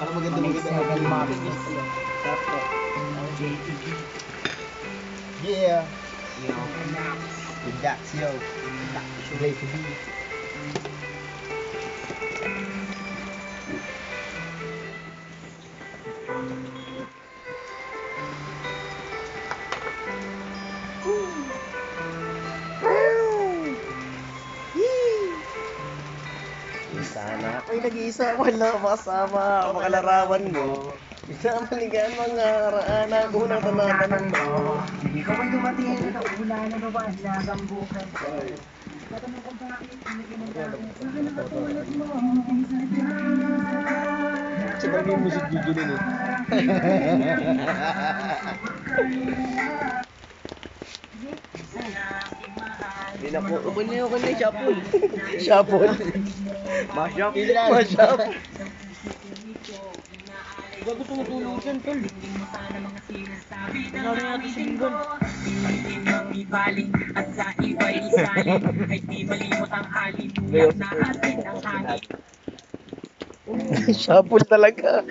Para maganda Sarap to. Yeah. With Dax, yo. Great to be. Sana ako'y nag-iisa, wala makasama, makalarawan mo. Pinamaligan mga karaan ang unang tanatanong mo. Ikaw ay dumating na ulan na naman lagang bukas. Tatanong ko bakit hindi ginagawa sa akin ang katulad mo. Sabay yung music video din eh. Hindi na po. Okay na yun, shuffle. Shuffle. Mashup. Mashup. Bago tumutulong dyan, tol. Ano natin sa linggon? Ibalik at sa iba'y isalin ay di malimot ang halimuyak na atin ang hangin. Shuffle talaga.